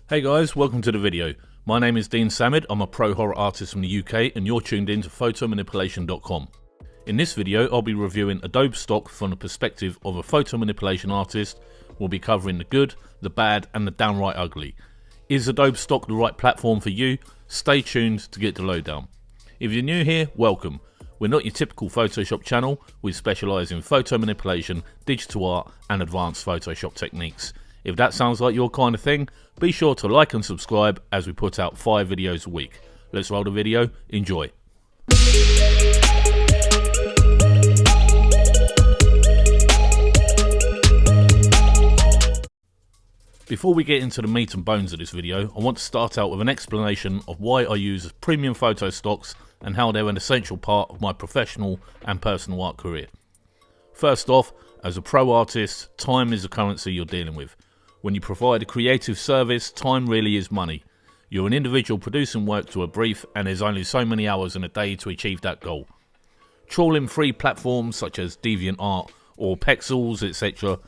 Hey guys, welcome to the video. My name is Dean Samid, I'm a pro horror artist from the UK and you're tuned in to photomanipulation.com. In this video I'll be reviewing Adobe Stock from the perspective of a photo manipulation artist. We'll be covering the good, the bad and the downright ugly. Is Adobe Stock the right platform for you? Stay tuned to get the lowdown. If you're new here, welcome. We're not your typical Photoshop channel, we specialise in photo manipulation, digital art and advanced Photoshop techniques. If that sounds like your kind of thing, be sure to like and subscribe as we put out 5 videos a week. Let's roll the video, enjoy. Before we get into the meat and bones of this video, I want to start out with an explanation of why I use premium photo stocks and how they're an essential part of my professional and personal art career. First off, as a pro artist, time is the currency you're dealing with. When you provide a creative service, time really is money. You're an individual producing work to a brief and there's only so many hours in a day to achieve that goal. Trawling free platforms such as DeviantArt or Pexels, etc.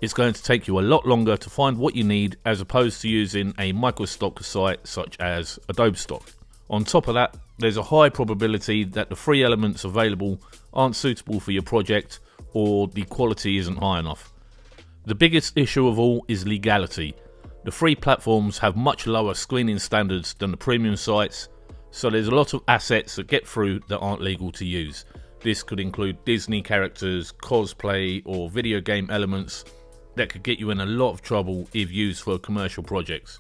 it's going to take you a lot longer to find what you need as opposed to using a microstock site such as Adobe Stock. On top of that, there's a high probability that the free elements available aren't suitable for your project or the quality isn't high enough. The biggest issue of all is legality. The free platforms have much lower screening standards than the premium sites, so there's a lot of assets that get through that aren't legal to use. This could include Disney characters, cosplay or video game elements that could get you in a lot of trouble if used for commercial projects.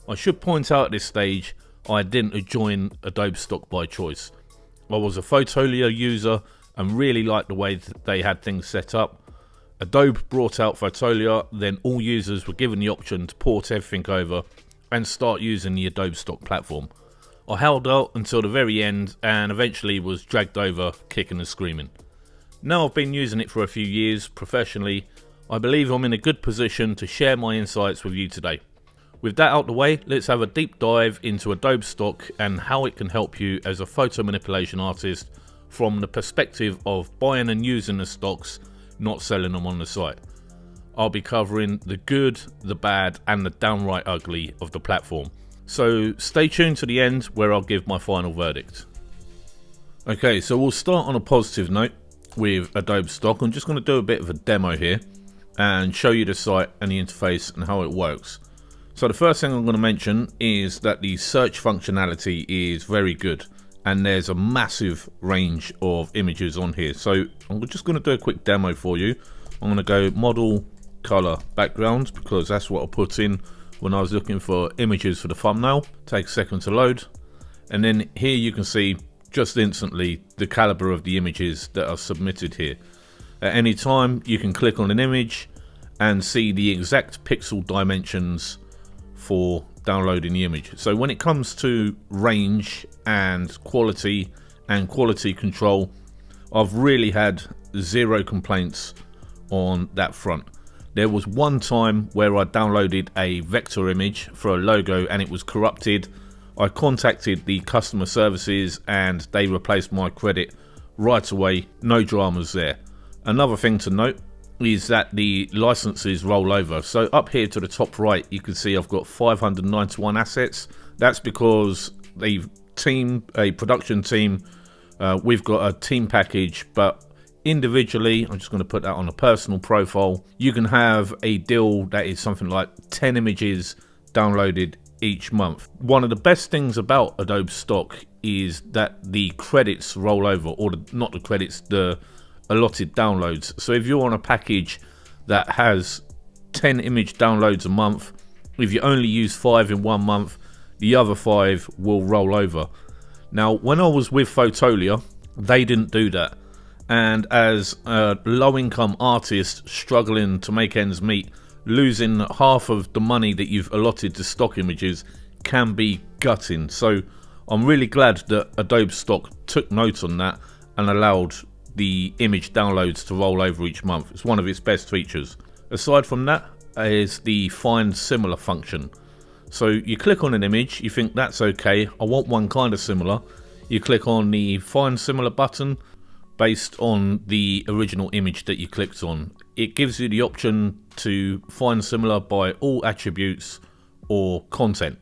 I should point out at this stage, I didn't join Adobe Stock by choice. I was a Photolia user and really liked the way that they had things set up. Adobe brought out Photolia, then all users were given the option to port everything over and start using the Adobe Stock platform. I held out until the very end and eventually was dragged over kicking and screaming. Now I've been using it for a few years professionally, I believe I'm in a good position to share my insights with you today. With that out the way, let's have a deep dive into Adobe Stock and how it can help you as a photo manipulation artist from the perspective of buying and using the stocks, not selling them on the site. I'll be covering the good, the bad and the downright ugly of the platform. So stay tuned to the end where I'll give my final verdict. Okay, so we'll start on a positive note with Adobe Stock. I'm just going to do a bit of a demo here and show you the site and the interface and how it works. So the first thing I'm going to mention is that the search functionality is very good. And there's a massive range of images on here. So I'm just going to do a quick demo for you. I'm going to go model color background because that's what I put in when I was looking for images for the thumbnail. Take a second to load. And then here you can see just instantly the caliber of the images that are submitted here. At any time you can click on an image and see the exact pixel dimensions for downloading the image. So when it comes to range and quality control, I've really had zero complaints on that front. There was one time where I downloaded a vector image for a logo and it was corrupted. I contacted the customer services and they replaced my credit right away, no dramas there. Another thing to note is that the licenses roll over. So up here to the top right you can see I've got 591 assets. That's because a production team, we've got a team package, but individually, I'm just going to put that on a personal profile, you can have a deal that is something like 10 images downloaded each month. One of the best things about Adobe Stock is that the credits roll over, or not the credits, the allotted downloads. So if you're on a package that has 10 image downloads a month, if you only use 5 in 1 month, the other 5 will roll over. Now when I was with Photolia, they didn't do that, and as a low-income artist struggling to make ends meet, losing half of the money that you've allotted to stock images can be gutting. So I'm really glad that Adobe Stock took note on that and allowed the image downloads to roll over each month. It's one of its best features. Aside from that is the find similar function. So you click on an image, you think that's okay, I want one kind of similar. You click on the find similar button based on the original image that you clicked on. It gives you the option to find similar by all attributes or content.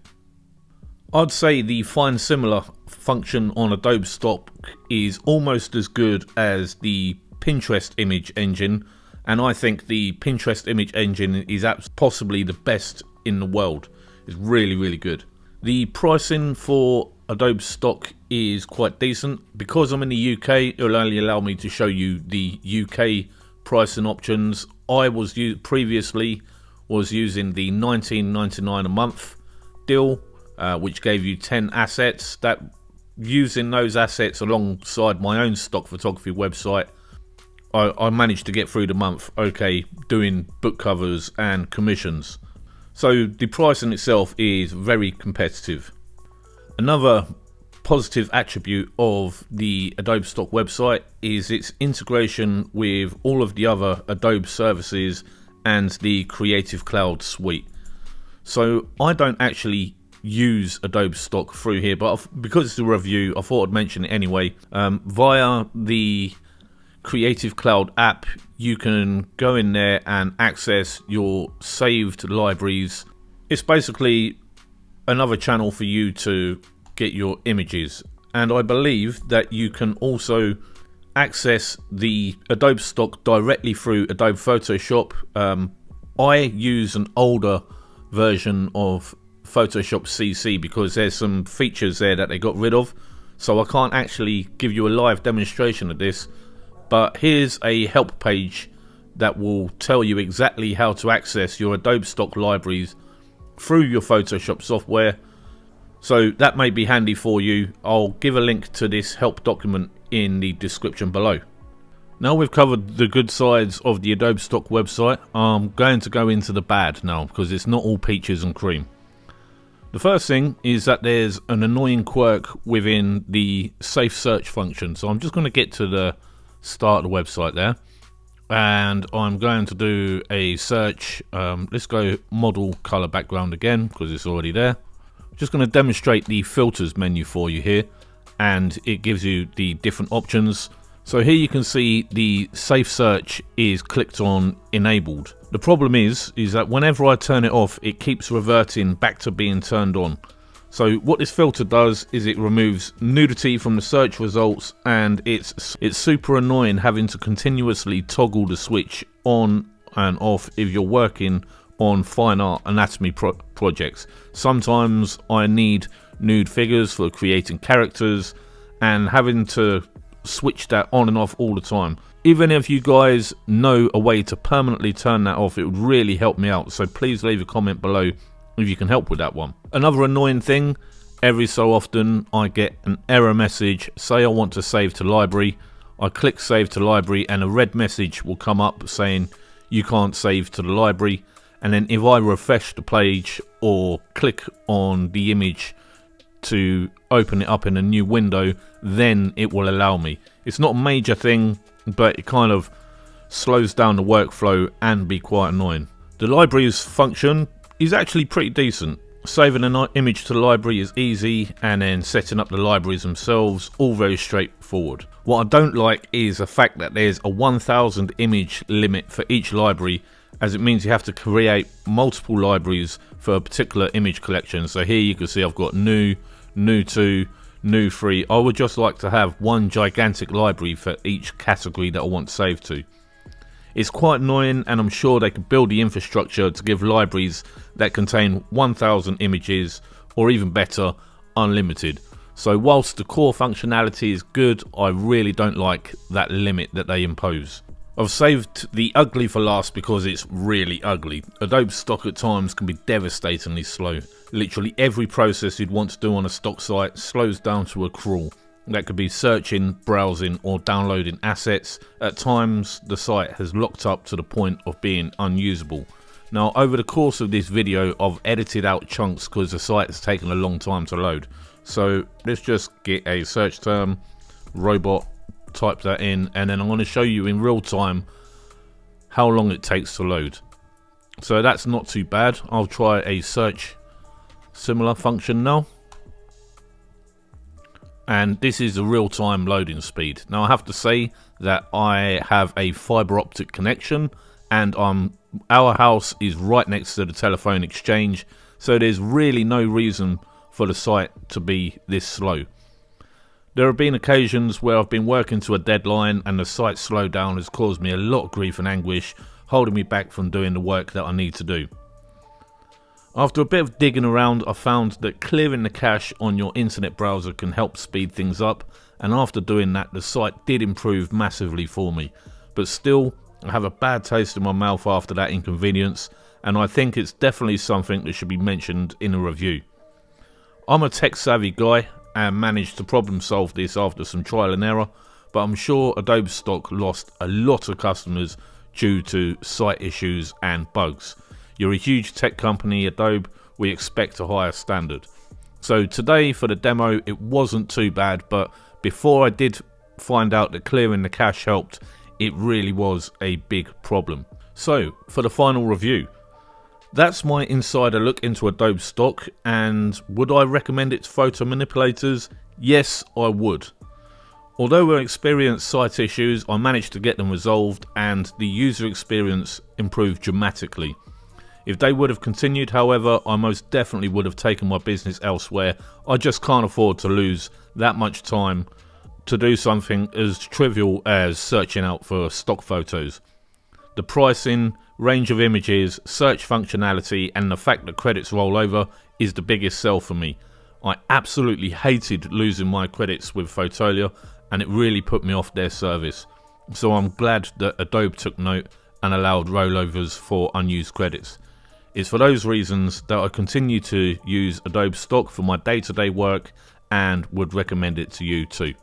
I'd say the find similar function on Adobe Stock is almost as good as the Pinterest image engine, and I think the Pinterest image engine is possibly the best in the world. It's really good. The pricing for Adobe Stock is quite decent. Because I'm in the UK, it'll only allow me to show you the UK pricing options. I was previously using the $19.99 a month deal, which gave you 10 assets. That using those assets alongside my own stock photography website, I managed to get through the month okay, doing book covers and commissions. So the pricing itself is very competitive. Another positive attribute of the Adobe Stock website is its integration with all of the other Adobe services and the Creative Cloud suite. So I don't actually use Adobe Stock through here, but because it's a review, I thought I'd mention it anyway. Via the Creative Cloud app, you can go in there and access your saved libraries. It's basically another channel for you to get your images, and I believe that you can also access the Adobe Stock directly through Adobe Photoshop. I use an older version of Photoshop CC because there's some features there that they got rid of, so I can't actually give you a live demonstration of this, but here's a help page that will tell you exactly how to access your Adobe Stock libraries through your Photoshop software. So that may be handy for you. I'll give a link to this help document in the description below. Now we've covered the good sides of the Adobe Stock website, I'm going to go into the bad now, because it's not all peaches and cream. The first thing is that there's an annoying quirk within the safe search function. So I'm just going to get to the start of the website there, and I'm going to do a search. Let's go model color background again because it's already there. Just going to demonstrate the filters menu for you here, and it gives you the different options. So here you can see the safe search is clicked on enabled. The problem is that whenever I turn it off, it keeps reverting back to being turned on. So what this filter does is it removes nudity from the search results, and it's super annoying having to continuously toggle the switch on and off if you're working on fine art anatomy projects. Sometimes I need nude figures for creating characters, and having to switch that on and off all the time. Even if you guys know a way to permanently turn that off, it would really help me out. So please leave a comment below if you can help with that one. Another annoying thing, every so often I get an error message. Say I want to save to library, I click save to library and a red message will come up saying you can't save to the library, and then if I refresh the page or click on the image to open it up in a new window, then it will allow me. It's not a major thing, but it kind of slows down the workflow and be quite annoying. The libraries function is actually pretty decent. Saving an image to the library is easy, and then setting up the libraries themselves, all very straightforward. What I don't like is the fact that there's a 1000 image limit for each library, as it means you have to create multiple libraries for a particular image collection. So here you can see I've got new 2, new 3. I would just like to have one gigantic library for each category that I want saved to. It's quite annoying, and I'm sure they could build the infrastructure to give libraries that contain 1000 images, or even better, unlimited. So whilst the core functionality is good, I really don't like that limit that they impose. I've saved the ugly for last because it's really ugly. Adobe Stock at times can be devastatingly slow. Literally every process you'd want to do on a stock site slows down to a crawl. That could be searching, browsing, or downloading assets. At times the site has locked up to the point of being unusable. Now over the course of this video I've edited out chunks because the site has taken a long time to load. So let's just get a search term, robot, type that in, and then I'm going to show you in real time how long it takes to load. So that's not too bad. I'll try a search similar function now, and this is the real-time loading speed. Now I have to say that I have a fiber optic connection, and our house is right next to the telephone exchange, so there's really no reason for the site to be this slow. There have been occasions where I've been working to a deadline and the site slowdown has caused me a lot of grief and anguish, holding me back from doing the work that I need to do. After a bit of digging around, I found that clearing the cache on your internet browser can help speed things up, and after doing that the site did improve massively for me. But still, I have a bad taste in my mouth after that inconvenience, and I think it's definitely something that should be mentioned in a review. I'm a tech savvy guy and managed to problem solve this after some trial and error, but I'm sure Adobe Stock lost a lot of customers due to site issues and bugs. You're a huge tech company, Adobe, we expect a higher standard. So today for the demo it wasn't too bad, but before I did find out that clearing the cache helped, it really was a big problem. So for the final review, that's my insider look into Adobe Stock, and would I recommend it to photo manipulators? Yes, I would. Although we experienced site issues, I managed to get them resolved and the user experience improved dramatically. If they would have continued, however, I most definitely would have taken my business elsewhere. I just can't afford to lose that much time to do something as trivial as searching out for stock photos. The pricing, range of images, search functionality and the fact that credits roll over is the biggest sell for me. I absolutely hated losing my credits with Fotolia and it really put me off their service. So I'm glad that Adobe took note and allowed rollovers for unused credits. It's for those reasons that I continue to use Adobe Stock for my day-to-day work and would recommend it to you too.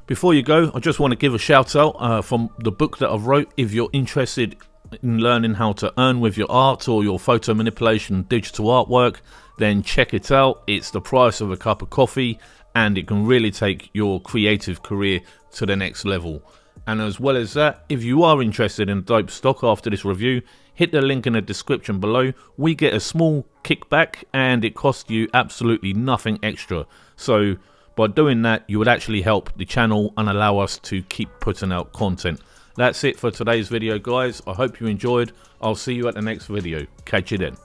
Before you go, I just want to give a shout out from the book that I've wrote. If you're interested in learning how to earn with your art or your photo manipulation digital artwork, then check it out. It's the price of a cup of coffee and it can really take your creative career to the next level. And as well as that, if you are interested in Adobe Stock after this review, hit the link in the description below. We get a small kickback and it costs you absolutely nothing extra. So by doing that, you would actually help the channel and allow us to keep putting out content. That's it for today's video, guys. I hope you enjoyed. I'll see you at the next video. Catch you then.